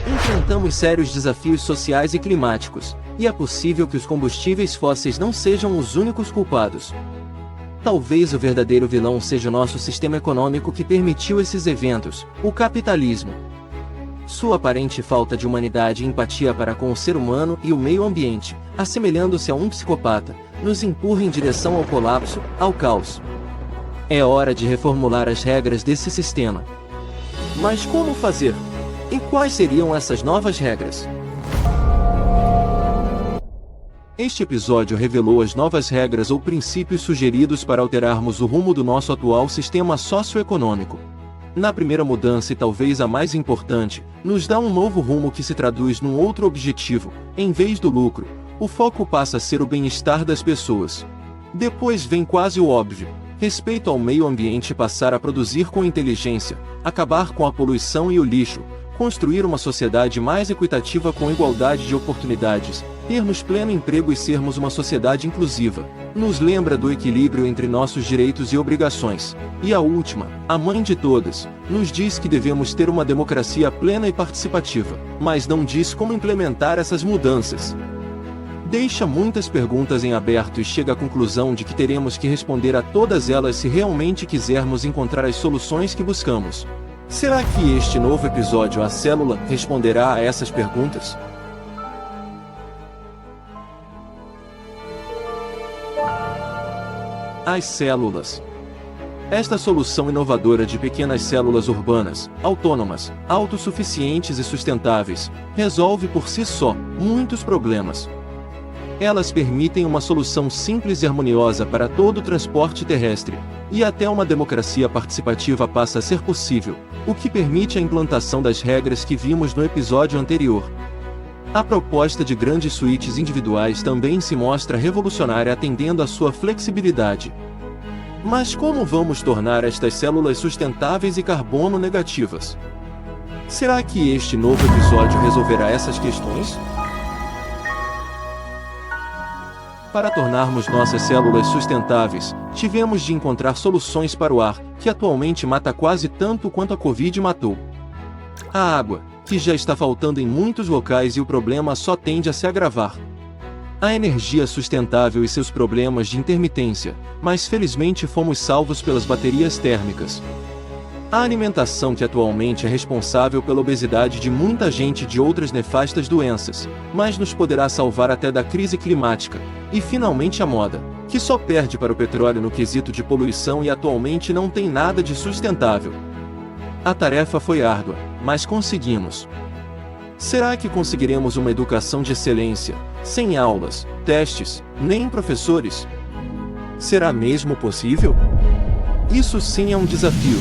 Enfrentamos sérios desafios sociais e climáticos, e é possível que os combustíveis fósseis não sejam os únicos culpados. Talvez o verdadeiro vilão seja o nosso sistema econômico que permitiu esses eventos, o capitalismo. Sua aparente falta de humanidade e empatia para com o ser humano e o meio ambiente, assemelhando-se a um psicopata, nos empurra em direção ao colapso, ao caos. É hora de reformular as regras desse sistema. Mas como fazer? E quais seriam essas novas regras? Este episódio revelou as novas regras ou princípios sugeridos para alterarmos o rumo do nosso atual sistema socioeconômico. Na primeira mudança e talvez a mais importante, nos dá um novo rumo que se traduz num outro objetivo. Em vez do lucro, o foco passa a ser o bem-estar das pessoas. Depois vem quase o óbvio: respeito ao meio ambiente, passar a produzir com inteligência, acabar com a poluição e o lixo, construir uma sociedade mais equitativa com igualdade de oportunidades, termos pleno emprego e sermos uma sociedade inclusiva. Nos lembra do equilíbrio entre nossos direitos e obrigações. E a última, a mãe de todas, nos diz que devemos ter uma democracia plena e participativa, mas não diz como implementar essas mudanças. Deixa muitas perguntas em aberto e chega à conclusão de que teremos que responder a todas elas se realmente quisermos encontrar as soluções que buscamos. Será que este novo episódio A Célula responderá a essas perguntas? As células. Esta solução inovadora de pequenas células urbanas, autônomas, autossuficientes e sustentáveis, resolve por si só muitos problemas. Elas permitem uma solução simples e harmoniosa para todo o transporte terrestre, e até uma democracia participativa passa a ser possível, o que permite a implantação das regras que vimos no episódio anterior. A proposta de grandes suítes individuais também se mostra revolucionária, atendendo à sua flexibilidade. Mas como vamos tornar estas células sustentáveis e carbono negativas? Será que este novo episódio resolverá essas questões? Para tornarmos nossas células sustentáveis, tivemos de encontrar soluções para o ar, que atualmente mata quase tanto quanto a Covid matou. A água, que já está faltando em muitos locais e o problema só tende a se agravar. A energia sustentável e seus problemas de intermitência, mas felizmente fomos salvos pelas baterias térmicas. A alimentação, que atualmente é responsável pela obesidade de muita gente e de outras nefastas doenças, mas nos poderá salvar até da crise climática. E finalmente a moda, que só perde para o petróleo no quesito de poluição e atualmente não tem nada de sustentável. A tarefa foi árdua, mas conseguimos. Será que conseguiremos uma educação de excelência, sem aulas, testes, nem professores? Será mesmo possível? Isso sim é um desafio.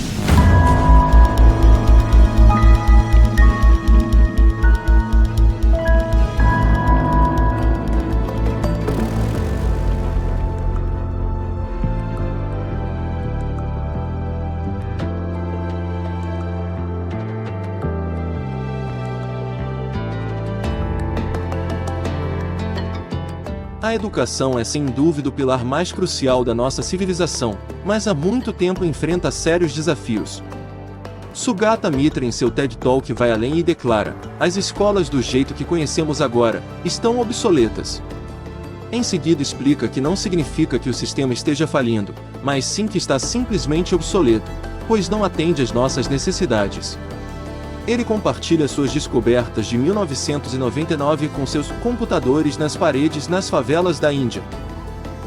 A educação é sem dúvida o pilar mais crucial da nossa civilização, mas há muito tempo enfrenta sérios desafios. Sugata Mitra, em seu TED Talk, vai além e declara: as escolas do jeito que conhecemos agora estão obsoletas. Em seguida explica que não significa que o sistema esteja falindo, mas sim que está simplesmente obsoleto, pois não atende às nossas necessidades. Ele compartilha suas descobertas de 1999 com seus computadores nas paredes nas favelas da Índia.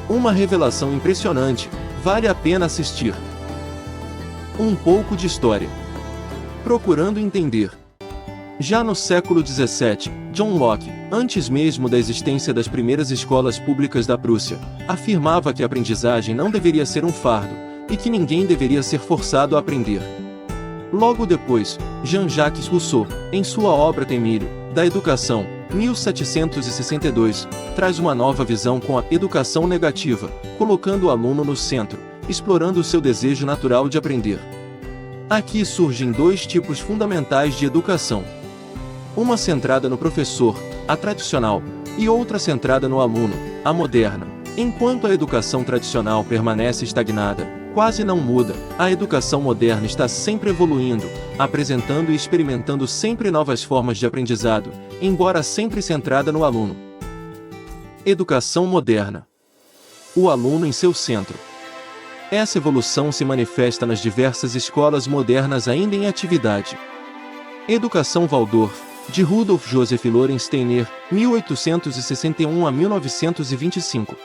Uma revelação impressionante, vale a pena assistir. Um pouco de história. Procurando entender. Já no século XVII, John Locke, antes mesmo da existência das primeiras escolas públicas da Prússia, afirmava que a aprendizagem não deveria ser um fardo, e que ninguém deveria ser forçado a aprender. Logo depois, Jean-Jacques Rousseau, em sua obra Temílio, da Educação, 1762, traz uma nova visão com a educação negativa, colocando o aluno no centro, explorando o seu desejo natural de aprender. Aqui surgem dois tipos fundamentais de educação. Uma centrada no professor, a tradicional, e outra centrada no aluno, a moderna. Enquanto a educação tradicional permanece estagnada, quase não muda, a educação moderna está sempre evoluindo, apresentando e experimentando sempre novas formas de aprendizado, embora sempre centrada no aluno. Educação moderna. O aluno em seu centro. Essa evolução se manifesta nas diversas escolas modernas ainda em atividade. Educação Waldorf, de Rudolf Joseph Lorensteiner, 1861 a 1925.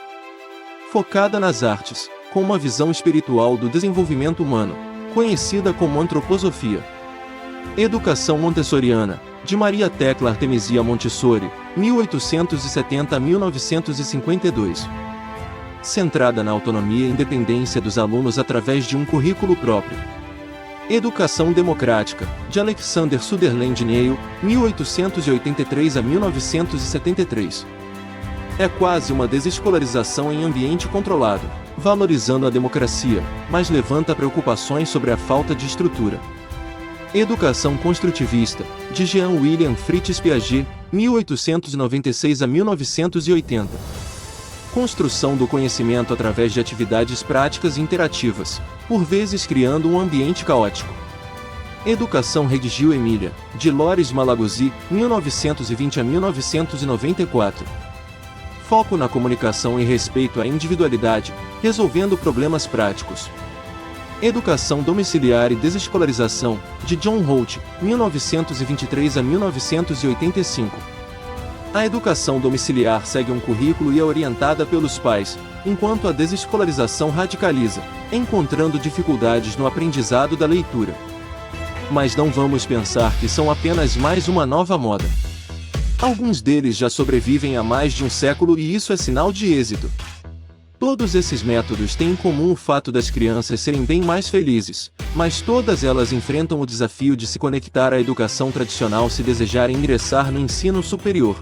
Focada nas artes, com uma visão espiritual do desenvolvimento humano, conhecida como antroposofia. Educação Montessoriana, de Maria Tecla Artemisia Montessori, 1870 a 1952. Centrada na autonomia e independência dos alunos através de um currículo próprio. Educação Democrática, de Alexander Sutherland Neill, 1883 a 1973. É quase uma desescolarização em ambiente controlado, valorizando a democracia, mas levanta preocupações sobre a falta de estrutura. Educação Construtivista, de Jean William Fritz Piaget, 1896 a 1980. Construção do conhecimento através de atividades práticas e interativas, por vezes criando um ambiente caótico. Educação Reggio Emilia, de Loris Malaguzzi, 1920 a 1994. Foco na comunicação e respeito à individualidade, resolvendo problemas práticos. Educação Domiciliar e Desescolarização, de John Holt, 1923 a 1985. A educação domiciliar segue um currículo e é orientada pelos pais, enquanto a desescolarização radicaliza, encontrando dificuldades no aprendizado da leitura. Mas não vamos pensar que são apenas mais uma nova moda. Alguns deles já sobrevivem há mais de um século e isso é sinal de êxito. Todos esses métodos têm em comum o fato das crianças serem bem mais felizes, mas todas elas enfrentam o desafio de se conectar à educação tradicional se desejarem ingressar no ensino superior.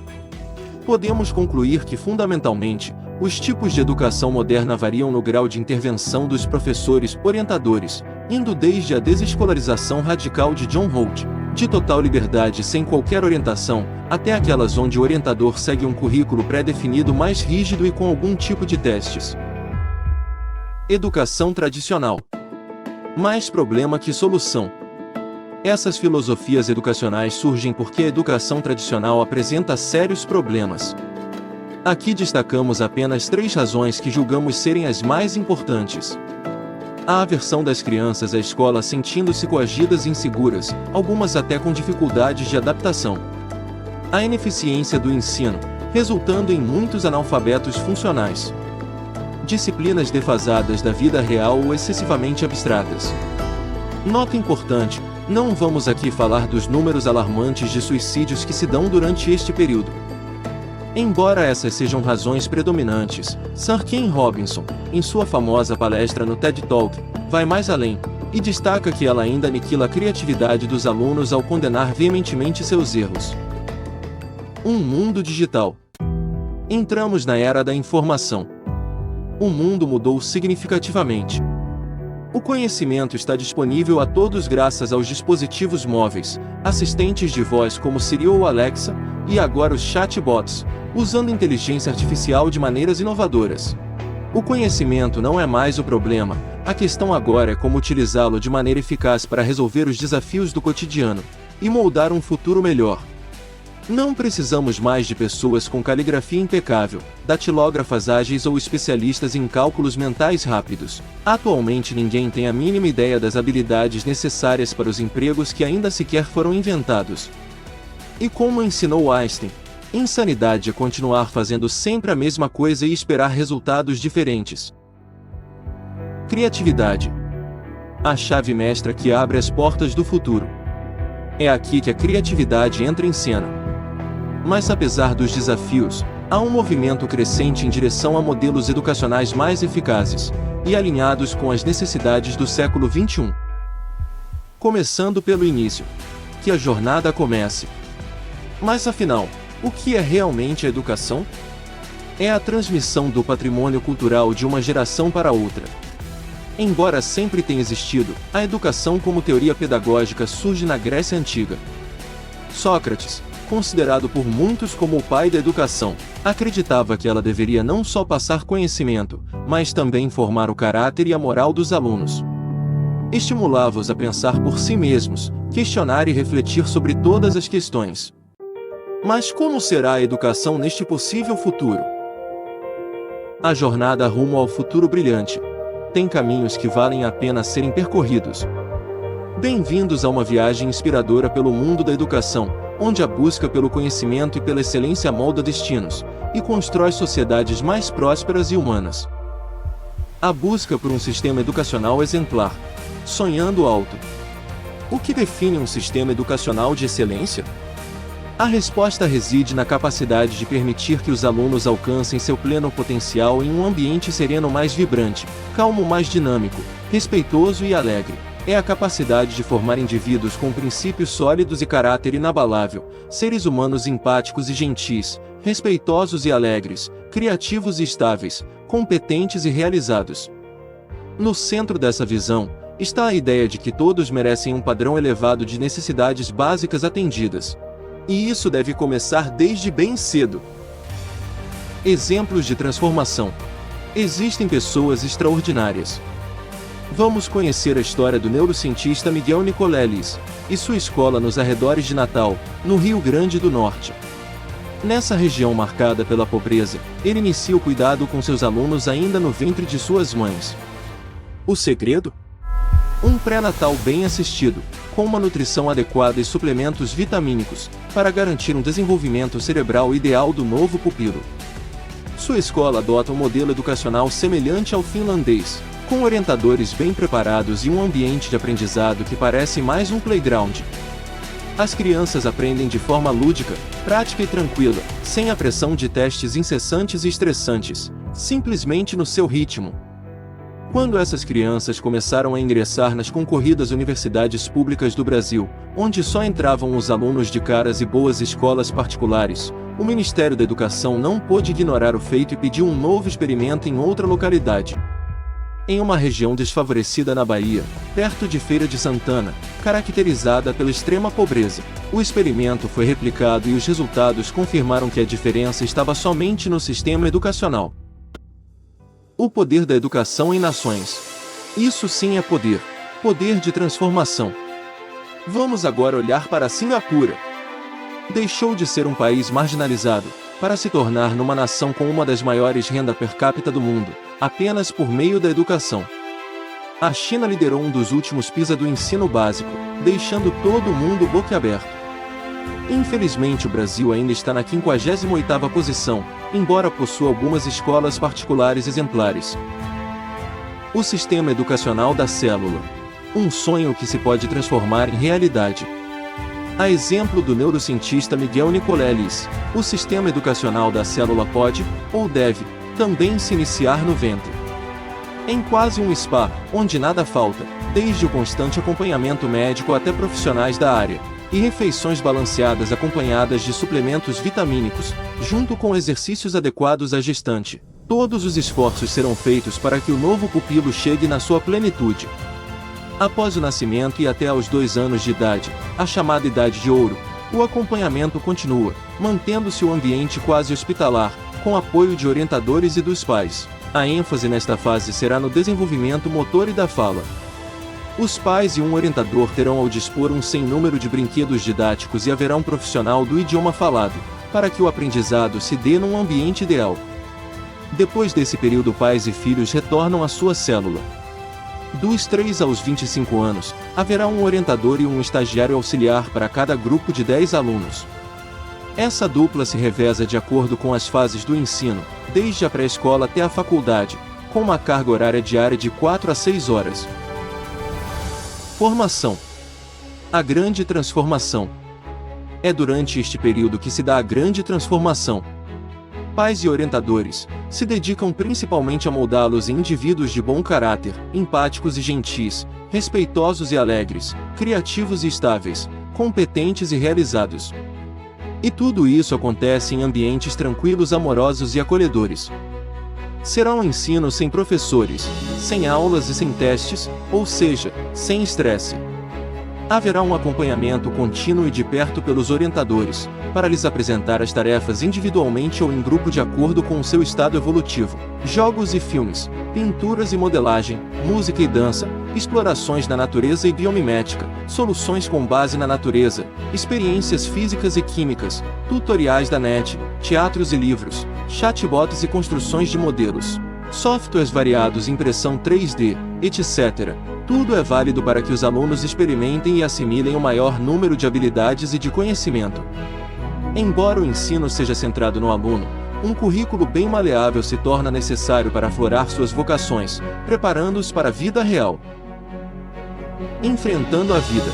Podemos concluir que, fundamentalmente, os tipos de educação moderna variam no grau de intervenção dos professores orientadores, indo desde a desescolarização radical de John Holt, de total liberdade sem qualquer orientação, até aquelas onde o orientador segue um currículo pré-definido mais rígido e com algum tipo de testes. Educação tradicional. Mais problema que solução. Essas filosofias educacionais surgem porque a educação tradicional apresenta sérios problemas. Aqui destacamos apenas 3 razões que julgamos serem as mais importantes. A aversão das crianças à escola sentindo-se coagidas e inseguras, algumas até com dificuldades de adaptação. A ineficiência do ensino, resultando em muitos analfabetos funcionais. Disciplinas defasadas da vida real ou excessivamente abstratas. Nota importante: não vamos aqui falar dos números alarmantes de suicídios que se dão durante este período. Embora essas sejam razões predominantes, Sir Ken Robinson, em sua famosa palestra no TED Talk, vai mais além, e destaca que ela ainda aniquila a criatividade dos alunos ao condenar veementemente seus erros. Um mundo digital. Entramos na era da informação. O mundo mudou significativamente. O conhecimento está disponível a todos graças aos dispositivos móveis, assistentes de voz como Siri ou Alexa, e agora os chatbots, usando inteligência artificial de maneiras inovadoras. O conhecimento não é mais o problema, a questão agora é como utilizá-lo de maneira eficaz para resolver os desafios do cotidiano e moldar um futuro melhor. Não precisamos mais de pessoas com caligrafia impecável, datilógrafas ágeis ou especialistas em cálculos mentais rápidos. Atualmente ninguém tem a mínima ideia das habilidades necessárias para os empregos que ainda sequer foram inventados. E como ensinou Einstein, insanidade é continuar fazendo sempre a mesma coisa e esperar resultados diferentes. Criatividade. A chave mestra que abre as portas do futuro. É aqui que a criatividade entra em cena. Mas apesar dos desafios, há um movimento crescente em direção a modelos educacionais mais eficazes e alinhados com as necessidades do século XXI. Começando pelo início. Que a jornada comece. Mas afinal, o que é realmente a educação? É a transmissão do patrimônio cultural de uma geração para outra. Embora sempre tenha existido, a educação como teoria pedagógica surge na Grécia Antiga. Sócrates, considerado por muitos como o pai da educação, acreditava que ela deveria não só passar conhecimento, mas também formar o caráter e a moral dos alunos. Estimulava-os a pensar por si mesmos, questionar e refletir sobre todas as questões. Mas como será a educação neste possível futuro? A jornada rumo ao futuro brilhante tem caminhos que valem a pena serem percorridos. Bem-vindos a uma viagem inspiradora pelo mundo da educação, onde a busca pelo conhecimento e pela excelência molda destinos e constrói sociedades mais prósperas e humanas. A busca por um sistema educacional exemplar. Sonhando alto. O que define um sistema educacional de excelência? A resposta reside na capacidade de permitir que os alunos alcancem seu pleno potencial em um ambiente sereno mais vibrante, calmo mais dinâmico, respeitoso e alegre. É a capacidade de formar indivíduos com princípios sólidos e caráter inabalável, seres humanos empáticos e gentis, respeitosos e alegres, criativos e estáveis, competentes e realizados. No centro dessa visão, está a ideia de que todos merecem um padrão elevado de necessidades básicas atendidas. E isso deve começar desde bem cedo. Exemplos de transformação. Existem pessoas extraordinárias. Vamos conhecer a história do neurocientista Miguel Nicolelis e sua escola nos arredores de Natal, no Rio Grande do Norte. Nessa região marcada pela pobreza, ele inicia o cuidado com seus alunos ainda no ventre de suas mães. O segredo? Um pré-natal bem assistido, com uma nutrição adequada e suplementos vitamínicos, para garantir um desenvolvimento cerebral ideal do novo pupilo. Sua escola adota um modelo educacional semelhante ao finlandês, com orientadores bem preparados e um ambiente de aprendizado que parece mais um playground. As crianças aprendem de forma lúdica, prática e tranquila, sem a pressão de testes incessantes e estressantes, simplesmente no seu ritmo. Quando essas crianças começaram a ingressar nas concorridas universidades públicas do Brasil, onde só entravam os alunos de caras e boas escolas particulares, o Ministério da Educação não pôde ignorar o feito e pediu um novo experimento em outra localidade. Em uma região desfavorecida na Bahia, perto de Feira de Santana, caracterizada pela extrema pobreza, o experimento foi replicado e os resultados confirmaram que a diferença estava somente no sistema educacional. O poder da educação em nações. Isso sim é poder. Poder de transformação. Vamos agora olhar para Singapura. Deixou de ser um país marginalizado, para se tornar numa nação com uma das maiores renda per capita do mundo, apenas por meio da educação. A China liderou um dos últimos PISA do ensino básico, deixando todo mundo boquiaberto. Infelizmente o Brasil ainda está na 58ª posição, embora possua algumas escolas particulares exemplares. O sistema educacional da célula. Um sonho que se pode transformar em realidade. A exemplo do neurocientista Miguel Nicolelis, o sistema educacional da célula pode, ou deve, também se iniciar no ventre. Em quase um spa, onde nada falta, desde o constante acompanhamento médico até profissionais da área, e refeições balanceadas acompanhadas de suplementos vitamínicos, junto com exercícios adequados à gestante. Todos os esforços serão feitos para que o novo pupilo chegue na sua plenitude. Após o nascimento e até aos 2 anos de idade, a chamada idade de ouro, o acompanhamento continua, mantendo-se o ambiente quase hospitalar, com apoio de orientadores e dos pais. A ênfase nesta fase será no desenvolvimento motor e da fala. Os pais e um orientador terão ao dispor um sem número de brinquedos didáticos e haverá um profissional do idioma falado, para que o aprendizado se dê num ambiente ideal. Depois desse período, pais e filhos retornam à sua célula. Dos 3 aos 25 anos, haverá um orientador e um estagiário auxiliar para cada grupo de 10 alunos. Essa dupla se reveza de acordo com as fases do ensino, desde a pré-escola até a faculdade, com uma carga horária diária de 4 a 6 horas. Formação. A grande transformação. É durante este período que se dá a grande transformação. Pais e orientadores se dedicam principalmente a moldá-los em indivíduos de bom caráter, empáticos e gentis, respeitosos e alegres, criativos e estáveis, competentes e realizados. E tudo isso acontece em ambientes tranquilos, amorosos e acolhedores. Será um ensino sem professores, sem aulas e sem testes, ou seja, sem estresse. Haverá um acompanhamento contínuo e de perto pelos orientadores, para lhes apresentar as tarefas individualmente ou em grupo de acordo com o seu estado evolutivo. Jogos e filmes, pinturas e modelagem, música e dança, explorações na natureza e biomimética, soluções com base na natureza, experiências físicas e químicas, tutoriais da net, teatros e livros, chatbots e construções de modelos, softwares variados, impressão 3D, etc. Tudo é válido para que os alunos experimentem e assimilem o maior número de habilidades e de conhecimento. Embora o ensino seja centrado no aluno, um currículo bem maleável se torna necessário para aflorar suas vocações, preparando-os para a vida real. Enfrentando a vida.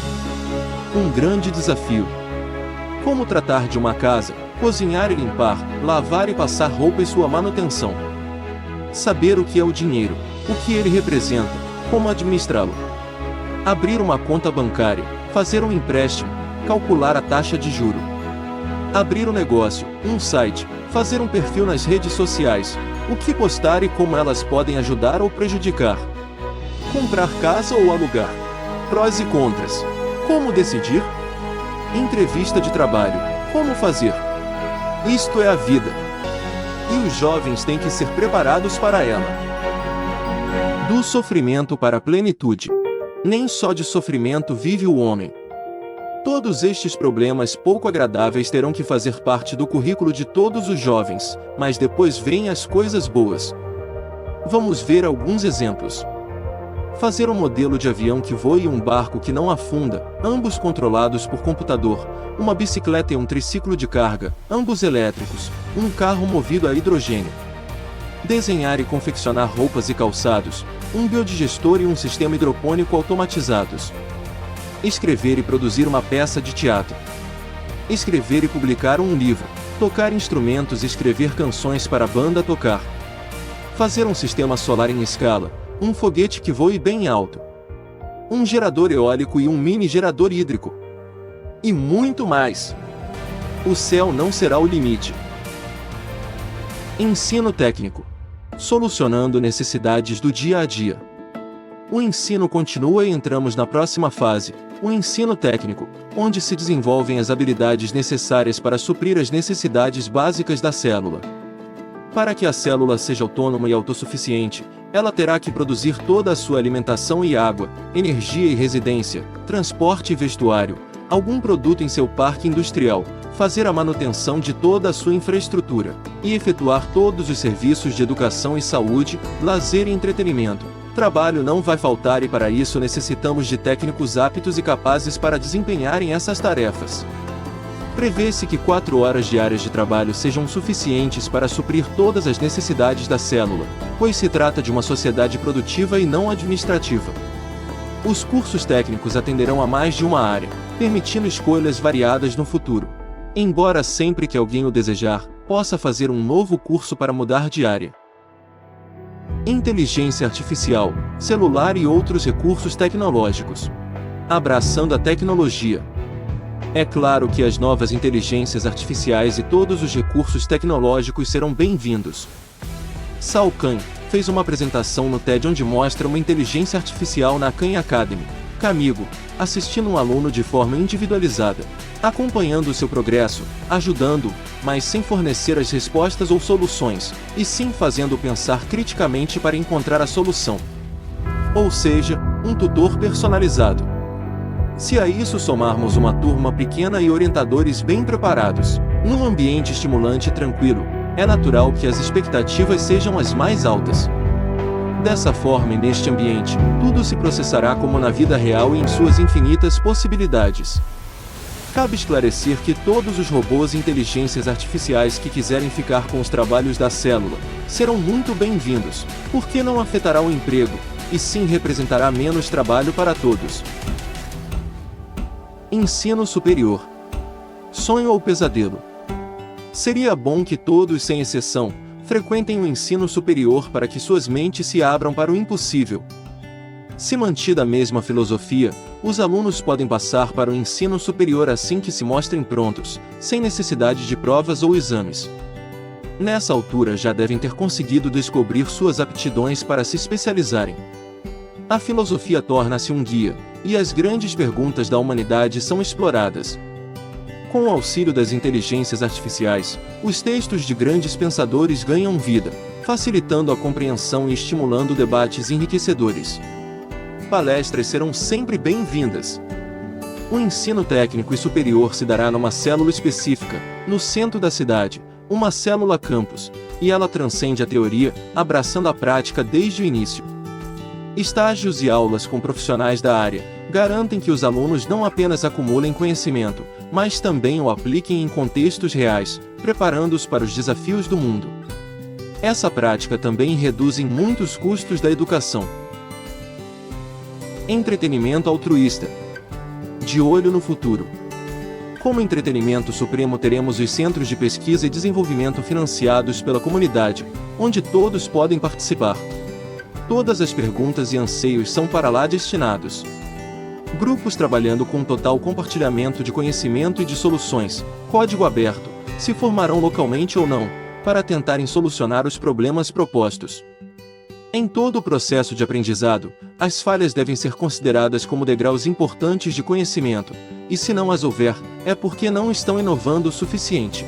Um grande desafio. Como tratar de uma casa, cozinhar e limpar, lavar e passar roupa e sua manutenção. Saber o que é o dinheiro, o que ele representa, como administrá-lo. Abrir uma conta bancária, fazer um empréstimo, calcular a taxa de juro. Abrir um negócio, um site, fazer um perfil nas redes sociais, o que postar e como elas podem ajudar ou prejudicar. Comprar casa ou alugar. Prós e contras. Como decidir? Entrevista de trabalho. Como fazer? Isto é a vida. E os jovens têm que ser preparados para ela. Do sofrimento para a plenitude. Nem só de sofrimento vive o homem. Todos estes problemas pouco agradáveis terão que fazer parte do currículo de todos os jovens, mas depois vêm as coisas boas. Vamos ver alguns exemplos. Fazer um modelo de avião que voe e um barco que não afunda, ambos controlados por computador, uma bicicleta e um triciclo de carga, ambos elétricos, um carro movido a hidrogênio. Desenhar e confeccionar roupas e calçados, um biodigestor e um sistema hidropônico automatizados. Escrever e produzir uma peça de teatro. Escrever e publicar um livro, tocar instrumentos e escrever canções para a banda tocar. Fazer um sistema solar em escala, um foguete que voe bem alto. Um gerador eólico e um mini gerador hídrico. E muito mais. O céu não será o limite. Ensino técnico. Solucionando necessidades do dia a dia. O ensino continua e entramos na próxima fase, o ensino técnico, onde se desenvolvem as habilidades necessárias para suprir as necessidades básicas da célula. Para que a célula seja autônoma e autossuficiente, ela terá que produzir toda a sua alimentação e água, energia e residência, transporte e vestuário, algum produto em seu parque industrial, fazer a manutenção de toda a sua infraestrutura, e efetuar todos os serviços de educação e saúde, lazer e entretenimento. Trabalho não vai faltar e para isso necessitamos de técnicos aptos e capazes para desempenharem essas tarefas. Prevê-se que 4 horas diárias de trabalho sejam suficientes para suprir todas as necessidades da célula, pois se trata de uma sociedade produtiva e não administrativa. Os cursos técnicos atenderão a mais de uma área, permitindo escolhas variadas no futuro. Embora sempre que alguém o desejar, possa fazer um novo curso para mudar de área. Inteligência artificial, celular e outros recursos tecnológicos. Abraçando a tecnologia. É claro que as novas inteligências artificiais e todos os recursos tecnológicos serão bem-vindos. Sal Khan fez uma apresentação no TED onde mostra uma inteligência artificial na Khan Academy, Camigo, assistindo um aluno de forma individualizada, acompanhando o seu progresso, ajudando-o, mas sem fornecer as respostas ou soluções, e sim fazendo-o pensar criticamente para encontrar a solução. Ou seja, um tutor personalizado. Se a isso somarmos uma turma pequena e orientadores bem preparados, num ambiente estimulante e tranquilo, é natural que as expectativas sejam as mais altas. Dessa forma e neste ambiente, tudo se processará como na vida real e em suas infinitas possibilidades. Cabe esclarecer que todos os robôs e inteligências artificiais que quiserem ficar com os trabalhos da célula, serão muito bem-vindos, porque não afetará o emprego, e sim representará menos trabalho para todos. Ensino superior. Sonho ou pesadelo? Seria bom que todos, sem exceção, frequentem o ensino superior para que suas mentes se abram para o impossível. Se mantida a mesma filosofia, os alunos podem passar para o ensino superior assim que se mostrem prontos, sem necessidade de provas ou exames. Nessa altura já devem ter conseguido descobrir suas aptidões para se especializarem. A filosofia torna-se um guia, e as grandes perguntas da humanidade são exploradas. Com o auxílio das inteligências artificiais, os textos de grandes pensadores ganham vida, facilitando a compreensão e estimulando debates enriquecedores. Palestras serão sempre bem-vindas. O ensino técnico e superior se dará numa célula específica, no centro da cidade, uma célula campus, e ela transcende a teoria, abraçando a prática desde o início. Estágios e aulas com profissionais da área garantem que os alunos não apenas acumulem conhecimento, mas também o apliquem em contextos reais, preparando-os para os desafios do mundo. Essa prática também reduz em muitos custos da educação. Entretenimento altruísta. De olho no futuro. Como entretenimento supremo, teremos os centros de pesquisa e desenvolvimento financiados pela comunidade, onde todos podem participar. Todas as perguntas e anseios são para lá destinados. Grupos trabalhando com total compartilhamento de conhecimento e de soluções, código aberto, se formarão localmente ou não, para tentarem solucionar os problemas propostos. Em todo o processo de aprendizado, as falhas devem ser consideradas como degraus importantes de conhecimento, e se não as houver, é porque não estão inovando o suficiente.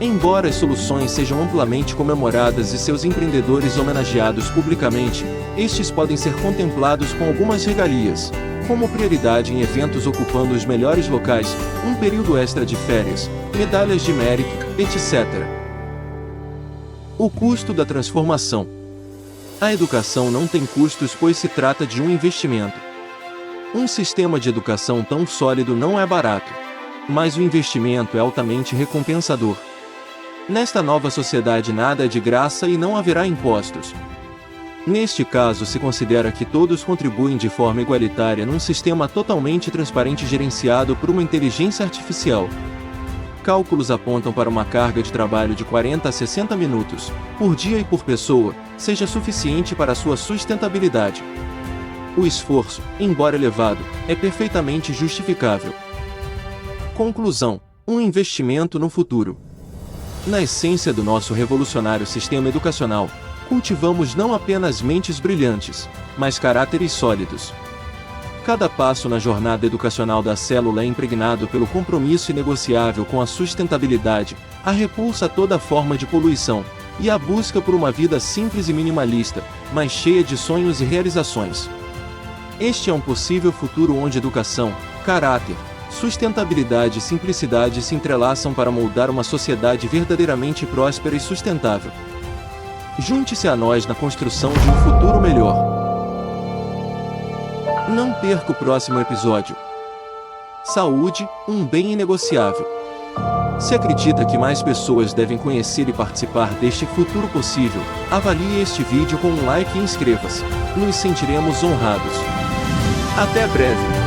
Embora as soluções sejam amplamente comemoradas e seus empreendedores homenageados publicamente, estes podem ser contemplados com algumas regalias, como prioridade em eventos ocupando os melhores locais, um período extra de férias, medalhas de mérito, etc. O custo da transformação. A educação não tem custos, pois se trata de um investimento. Um sistema de educação tão sólido não é barato, mas o investimento é altamente recompensador. Nesta nova sociedade nada é de graça e não haverá impostos. Neste caso, se considera que todos contribuem de forma igualitária num sistema totalmente transparente gerenciado por uma inteligência artificial. Cálculos apontam para uma carga de trabalho de 40 a 60 minutos, por dia e por pessoa, seja suficiente para sua sustentabilidade. O esforço, embora elevado, é perfeitamente justificável. Conclusão: um investimento no futuro. Na essência do nosso revolucionário sistema educacional, cultivamos não apenas mentes brilhantes, mas caráteres sólidos. Cada passo na jornada educacional da célula é impregnado pelo compromisso inegociável com a sustentabilidade, a repulsa a toda forma de poluição, e a busca por uma vida simples e minimalista, mas cheia de sonhos e realizações. Este é um possível futuro onde educação, caráter, sustentabilidade e simplicidade se entrelaçam para moldar uma sociedade verdadeiramente próspera e sustentável. Junte-se a nós na construção de um futuro melhor. Não perca o próximo episódio. Saúde, um bem inegociável. Se acredita que mais pessoas devem conhecer e participar deste futuro possível, avalie este vídeo com um like e inscreva-se. Nos sentiremos honrados. Até breve!